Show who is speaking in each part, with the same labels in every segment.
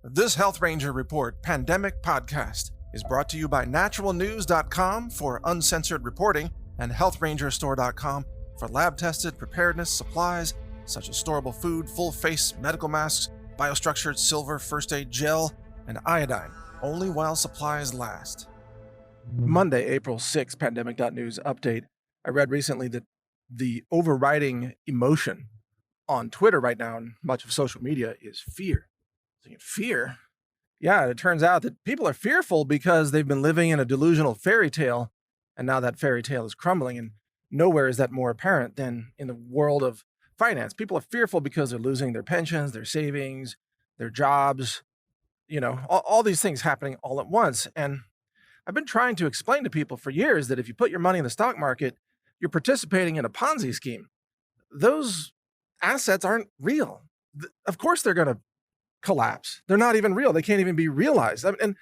Speaker 1: This Health Ranger Report Pandemic Podcast is brought to you by NaturalNews.com for uncensored reporting and HealthRangerStore.com for lab-tested preparedness supplies such as storable food, full-face medical masks, biostructured silver first aid gel, and iodine, only while supplies last. Monday, April 6, Pandemic.News update. I read recently that the overriding emotion on Twitter right now and much of social media is fear. Fear? Yeah, it turns out that people are fearful because they've been living in a delusional fairy tale, and now that fairy tale is crumbling, and nowhere is that more apparent than in the world of finance. People are fearful because they're losing their pensions, their savings, their jobs, all these things happening all at once. And I've been trying to explain to people for years that if you put your money in the stock market, you're participating in a Ponzi scheme. Those assets aren't real. Of course they're going to collapse. They're not even real. They can't even be realized. And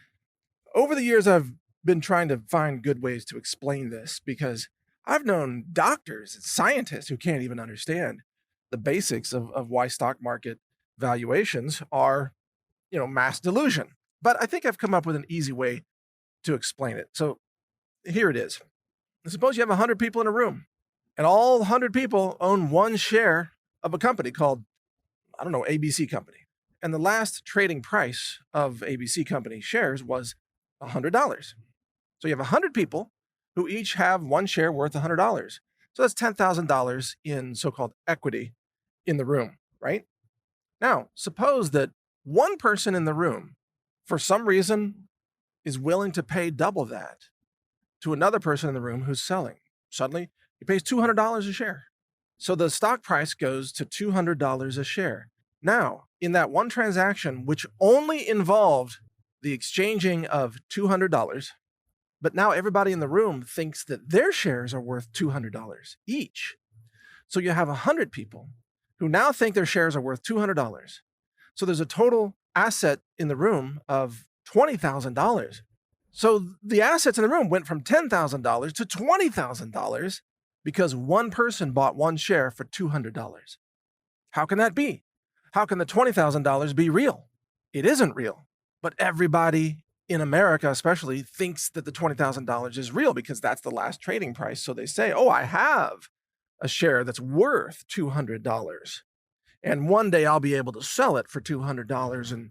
Speaker 1: over the years, I've been trying to find good ways to explain this because I've known doctors and scientists who can't even understand the basics of why stock market valuations are, mass delusion. But I think I've come up with an easy way to explain it. So here it is. Suppose you have 100 people in a room and all 100 people own one share of a company called, ABC Company. And the last trading price of ABC Company shares was $100. So you have 100 people who each have one share worth $100. So that's $10,000 in so-called equity in the room, right? Now, suppose that one person in the room, for some reason, is willing to pay double that to another person in the room who's selling. Suddenly, he pays $200 a share. So the stock price goes to $200 a share. Now, in that one transaction, which only involved the exchanging of $200, but now everybody in the room thinks that their shares are worth $200 each. So you have 100 people who now think their shares are worth $200. So there's a total asset in the room of $20,000. So the assets in the room went from $10,000 to $20,000 because one person bought one share for $200. How can that be? How can the $20,000 be real? It isn't real, but everybody in America especially thinks that the $20,000 is real because that's the last trading price. So they say, oh, I have a share that's worth $200 and one day I'll be able to sell it for $200 and,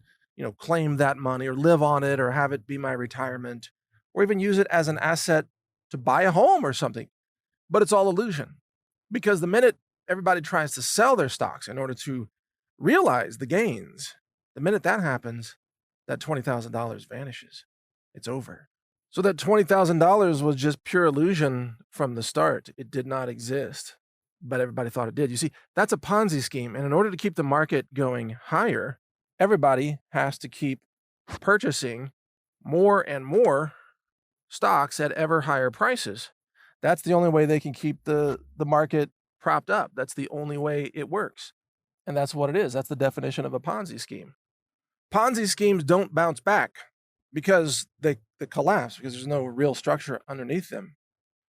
Speaker 1: claim that money or live on it or have it be my retirement or even use it as an asset to buy a home or something. But it's all illusion because the minute everybody tries to sell their stocks in order to realize the gains, the minute that happens, that $20,000 vanishes. It's over. So that $20,000 was just pure illusion from the start. It did not exist, but everybody thought it did. You see, that's a Ponzi scheme. And in order to keep the market going higher, everybody has to keep purchasing more and more stocks at ever higher prices. That's the only way they can keep the market propped up. That's the only way it works. And that's what it is. That's the definition of a Ponzi scheme. Ponzi schemes don't bounce back because they collapse because there's no real structure underneath them.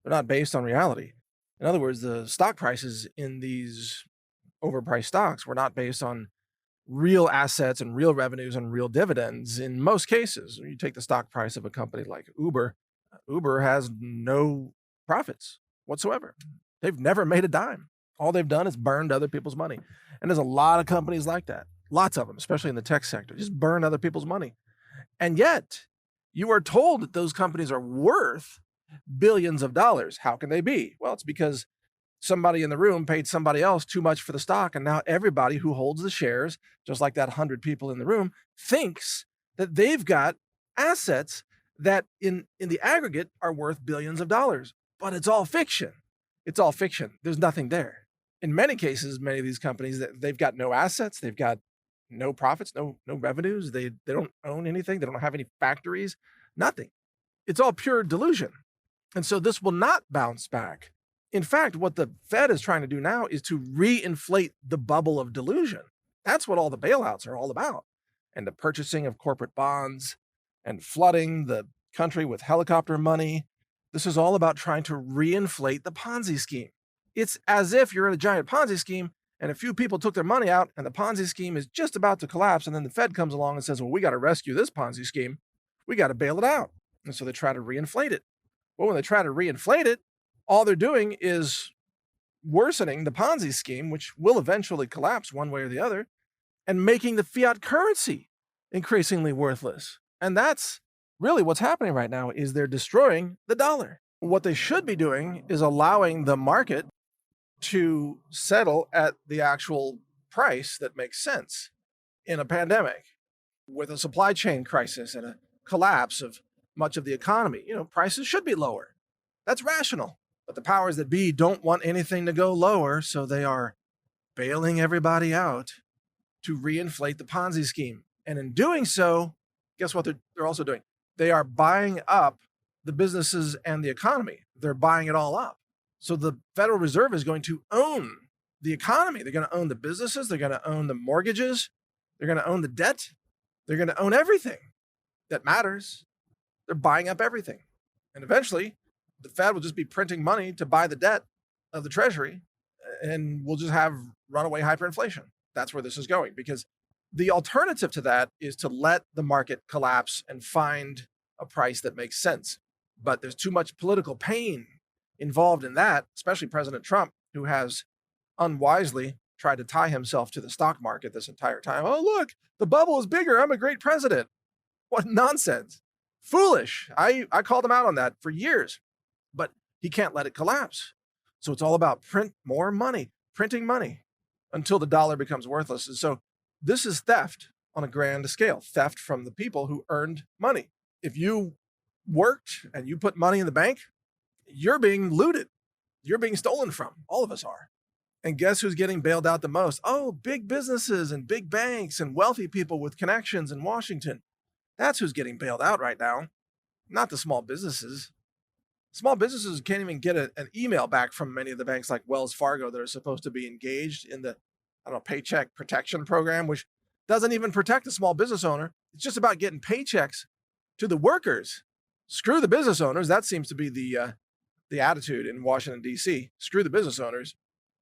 Speaker 1: They're not based on reality. In other words, the stock prices in these overpriced stocks were not based on real assets and real revenues and real dividends in most cases. You take the stock price of a company like Uber. Uber has no profits whatsoever. They've never made a dime. All they've done is burned other people's money. And there's a lot of companies like that. Lots of them, especially in the tech sector, just burn other people's money. And yet, you are told that those companies are worth billions of dollars. How can they be? Well, it's because somebody in the room paid somebody else too much for the stock. And now everybody who holds the shares, just like that 100 people in the room, thinks that they've got assets that in the aggregate are worth billions of dollars. But it's all fiction. It's all fiction. There's nothing there. In many cases, many of these companies, they've got no assets. They've got no profits, no revenues. They don't own anything. They don't have any factories, nothing. It's all pure delusion. And so this will not bounce back. In fact, what the Fed is trying to do now is to reinflate the bubble of delusion. That's what all the bailouts are all about. And the purchasing of corporate bonds and flooding the country with helicopter money. This is all about trying to reinflate the Ponzi scheme. It's as if you're in a giant Ponzi scheme and a few people took their money out, and the Ponzi scheme is just about to collapse, and then the Fed comes along and says, well, we got to rescue this Ponzi scheme. We got to bail it out. And so they try to reinflate it. Well, when they try to reinflate it, all they're doing is worsening the Ponzi scheme, which will eventually collapse one way or the other, and making the fiat currency increasingly worthless. And that's really what's happening right now, is they're destroying the dollar. What they should be doing is allowing the market to settle at the actual price that makes sense. In a pandemic, with a supply chain crisis and a collapse of much of the economy, prices should be lower. That's rational. But the powers that be don't want anything to go lower, so they are bailing everybody out to reinflate the Ponzi scheme. And in doing so, guess what they're also doing? They are buying up the businesses and the economy. They're buying it all up. So the Federal Reserve is going to own the economy. They're going to own the businesses. They're going to own the mortgages. They're going to own the debt. They're going to own everything that matters. They're buying up everything. And eventually, the Fed will just be printing money to buy the debt of the Treasury, and we'll just have runaway hyperinflation. That's where this is going, because the alternative to that is to let the market collapse and find a price that makes sense. But there's too much political pain involved in that, especially President Trump, who has unwisely tried to tie himself to the stock market this entire time. Oh, look, the bubble is bigger. I'm a great president. What nonsense. Foolish. I called him out on that for years, but he can't let it collapse. So it's all about print more money, printing money until the dollar becomes worthless. And so this is theft on a grand scale, theft from the people who earned money. If you worked and you put money in the bank, you're being looted. You're being stolen from. All of us are. And guess who's getting bailed out the most? Oh, big businesses and big banks and wealthy people with connections in Washington. That's who's getting bailed out right now, not the small businesses. Small businesses can't even get an email back from many of the banks like Wells Fargo that are supposed to be engaged in the, Paycheck Protection Program, which doesn't even protect the small business owner. It's just about getting paychecks to the workers. Screw the business owners. That seems to be the attitude in Washington, D.C. Screw the business owners.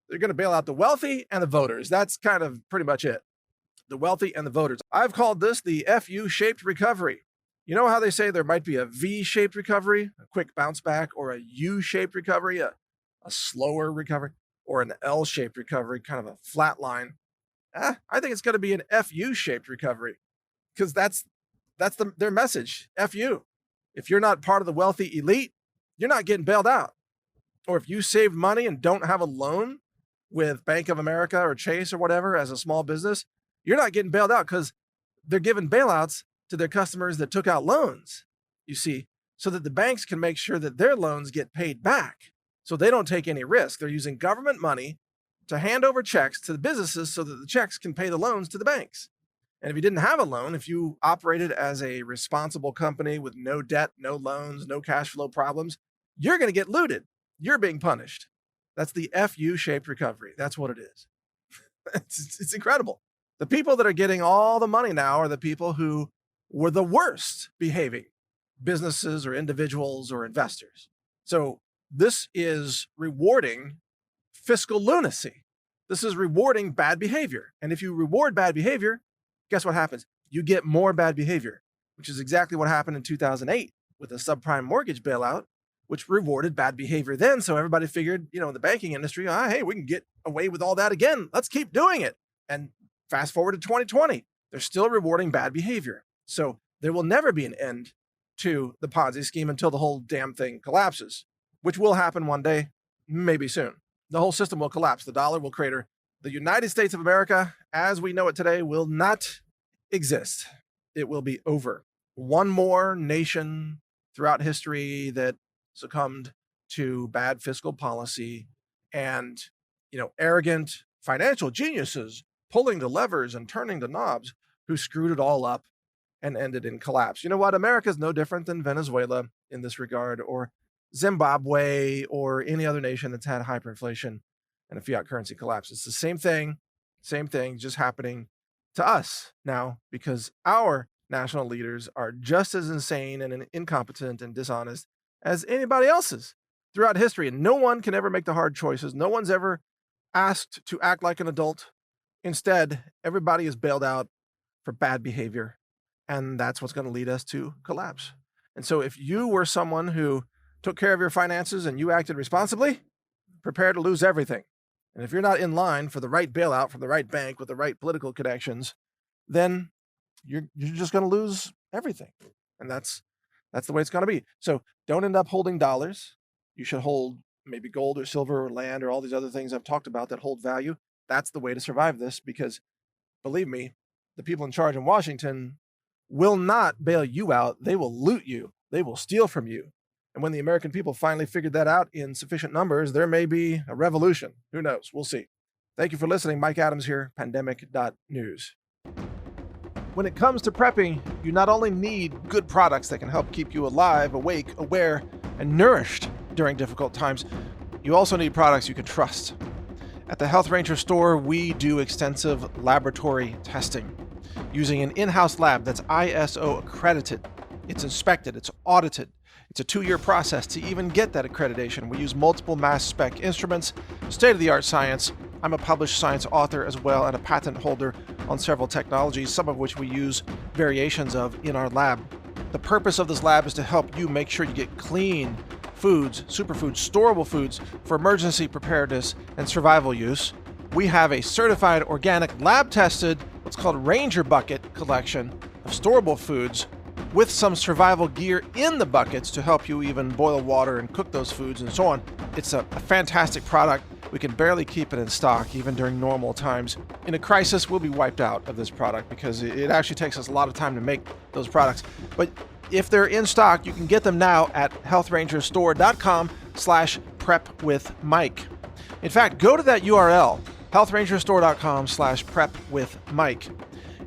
Speaker 1: They're going to bail out the wealthy and the voters. That's kind of pretty much it. The wealthy and the voters. I've called this the FU-shaped recovery. You know how they say there might be a V-shaped recovery, a quick bounce back, or a U-shaped recovery, a slower recovery, or an L-shaped recovery, kind of a flat line? I think it's going to be an FU-shaped recovery, because that's their message. FU. If you're not part of the wealthy elite, you're not getting bailed out. Or if you saved money and don't have a loan with Bank of America or Chase or whatever as a small business, you're not getting bailed out, because they're giving bailouts to their customers that took out loans, you see, so that the banks can make sure that their loans get paid back. So they don't take any risk. They're using government money to hand over checks to the businesses so that the checks can pay the loans to the banks. And if you didn't have a loan, if you operated as a responsible company with no debt, no loans, no cash flow problems, you're going to get looted. You're being punished. That's the FU-shaped recovery. That's what it is. It's incredible. The people that are getting all the money now are the people who were the worst behaving businesses or individuals or investors. So this is rewarding fiscal lunacy. This is rewarding bad behavior. And if you reward bad behavior, guess what happens? You get more bad behavior, which is exactly what happened in 2008 with the subprime mortgage bailout, which rewarded bad behavior then. So everybody figured, in the banking industry, hey, we can get away with all that again. Let's keep doing it. And fast forward to 2020, they're still rewarding bad behavior. So there will never be an end to the Ponzi scheme until the whole damn thing collapses, which will happen one day, maybe soon. The whole system will collapse. The dollar will crater. The United States of America, as we know it today, will not exist. It will be over. One more nation throughout history that succumbed to bad fiscal policy and, arrogant financial geniuses pulling the levers and turning the knobs who screwed it all up and ended in collapse. You know what? America is no different than Venezuela in this regard, or Zimbabwe, or any other nation that's had hyperinflation and a fiat currency collapse. It's the same thing, just happening to us now, because our national leaders are just as insane and incompetent and dishonest as anybody else's throughout history. And no one can ever make the hard choices. No one's ever asked to act like an adult. Instead, everybody is bailed out for bad behavior, and that's what's going to lead us to collapse. And so if you were someone who took care of your finances and you acted responsibly, prepare to lose everything. And if you're not in line for the right bailout from the right bank with the right political connections, then you're just going to lose everything. And that's the way it's going to be. So don't end up holding dollars. You should hold maybe gold or silver or land or all these other things I've talked about that hold value. That's the way to survive this, because believe me, the people in charge in Washington will not bail you out. They will loot you. They will steal from you. And when the American people finally figured that out in sufficient numbers, there may be a revolution. Who knows? We'll see. Thank you for listening. Mike Adams here, pandemic.news. When it comes to prepping, you not only need good products that can help keep you alive, awake, aware, and nourished during difficult times, you also need products you can trust. At the Health Ranger store, we do extensive laboratory testing using an in-house lab that's ISO accredited. It's inspected, it's audited. It's a 2-year process to even get that accreditation. We use multiple mass spec instruments, state-of-the-art science. I'm a published science author as well and a patent holder on several technologies, some of which we use variations of in our lab. The purpose of this lab is to help you make sure you get clean foods, superfoods, storable foods for emergency preparedness and survival use. We have a certified organic lab-tested, what's called Ranger Bucket collection of storable foods with some survival gear in the buckets to help you even boil water and cook those foods and so on. It's a fantastic product. We can barely keep it in stock even during normal times. In a crisis, we'll be wiped out of this product because it actually takes us a lot of time to make those products. But if they're in stock, you can get them now at healthrangerstore.com/prepwithmike. In fact, go to that URL, healthrangerstore.com/prepwithmike,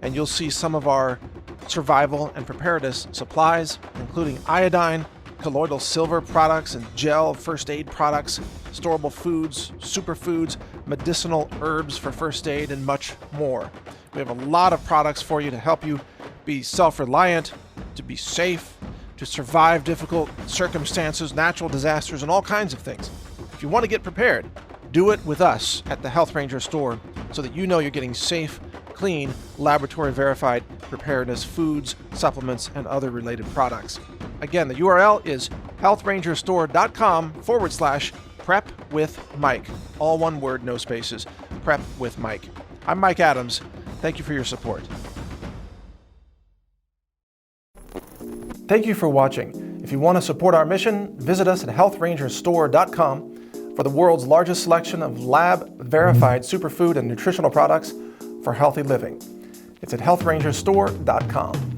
Speaker 1: and you'll see some of our survival and preparedness supplies, including iodine, colloidal silver products and gel first aid products, storable foods, superfoods, medicinal herbs for first aid, and much more. We have a lot of products for you to help you be self-reliant, to be safe, to survive difficult circumstances, natural disasters, and all kinds of things. If you want to get prepared, do it with us at the Health Ranger store so that you know you're getting safe, clean, laboratory-verified preparedness foods, supplements, and other related products. Again, the URL is healthrangerstore.com/prepwithmike. All one word, no spaces. Prep with Mike. I'm Mike Adams. Thank you for your support. Thank you for watching. If you want to support our mission, visit us at healthrangerstore.com for the world's largest selection of lab-verified superfood and nutritional products for healthy living. It's at healthrangerstore.com.